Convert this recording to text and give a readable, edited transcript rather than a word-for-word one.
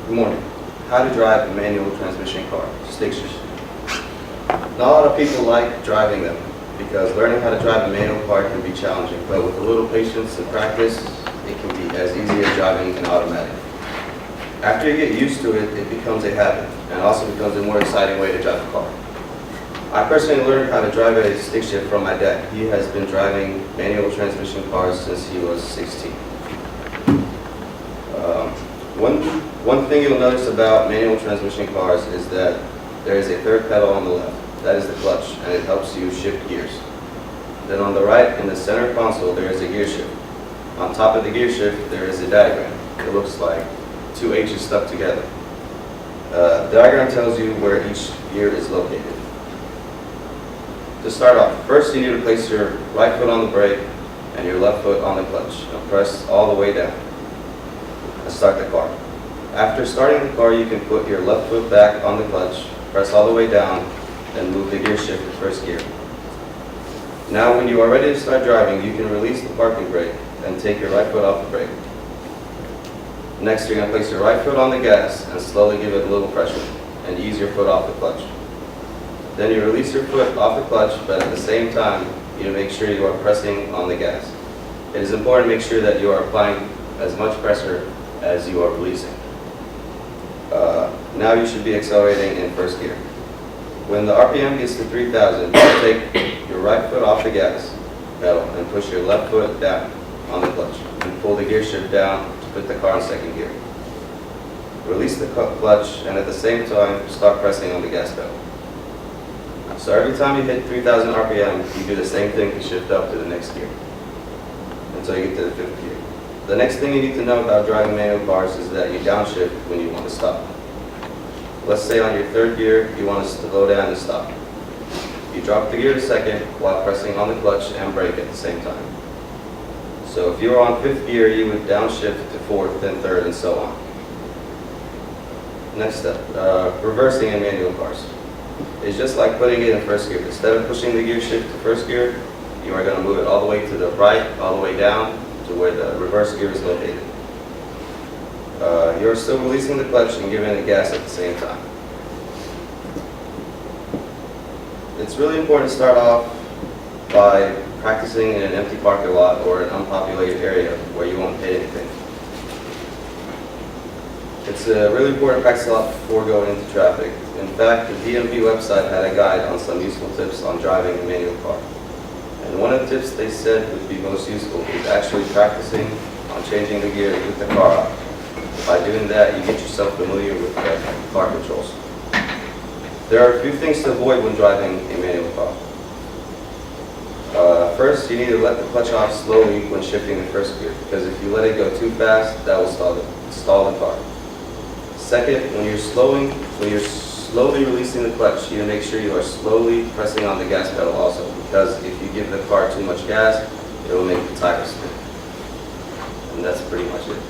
Good morning. How to drive a manual transmission car, stick shift. Not a lot of people like driving them because learning how to drive a manual car can be challenging, but with a little patience and practice, it can be as easy as driving an automatic. After you get used to it, it becomes a habit and also becomes a more exciting way to drive a car. I personally learned how to drive a stick shift from my dad. He has been driving manual transmission cars since he was 16. One thing you'll notice about manual transmission cars is that there is a third pedal on the left. That is the clutch, and it helps you shift gears. Then on the right, in the center console, there is a gear shift. On top of the gear shift, there is a diagram. It looks like two H's stuck together. The diagram tells you where each gear is located. To start off, first you need to place your right foot on the brake and your left foot on the clutch and press all the way down and start the car. After starting the car, you can put your left foot back on the clutch, press all the way down, and move the gear shift to first gear. Now when you are ready to start driving, you can release the parking brake and take your right foot off the brake. Next, you're going to place your right foot on the gas and slowly give it a little pressure and ease your foot off the clutch. Then you release your foot off the clutch, but at the same time, you make sure you are pressing on the gas. It is important to make sure that you are applying as much pressure as you are releasing. Now you should be accelerating in first gear. When the RPM gets to 3,000, you take your right foot off the gas pedal and push your left foot down on the clutch and pull the gear shift down to put the car in second gear. Release the clutch and at the same time start pressing on the gas pedal. So every time you hit 3,000 RPM, you do the same thing to shift up to the next gear until you get to the fifth gear. The next thing you need to know about driving manual cars is that you downshift when you want to stop. Let's say on your third gear, you want to slow down and stop. You drop the gear to second while pressing on the clutch and brake at the same time. So if you were on fifth gear, you would downshift to fourth, then third, and so on. Next step, reversing in manual cars. It's just like putting it in first gear. Instead of pushing the gear shift to first gear, you are going to move it all the way to the right, all the way down to where the reverse gear is located. You're still releasing the clutch and giving the gas at the same time. It's really important to start off by practicing in an empty parking lot or an unpopulated area where you won't hit anything. It's a really important practice a lot before going into traffic. In fact, the DMV website had a guide on some useful tips on driving a manual car. And one of the tips they said would be most useful is actually practicing on changing the gear with the car off. By doing that, you get yourself familiar with the car controls. There are a few things to avoid when driving a manual car. First, you need to let the clutch off slowly when shifting the first gear, because if you let it go too fast, that will stall the car. Second, when you're slowly releasing the clutch, you need to make sure you are slowly pressing on the gas pedal also, because if you give the car too much gas, it will make the tires spin. And that's pretty much it.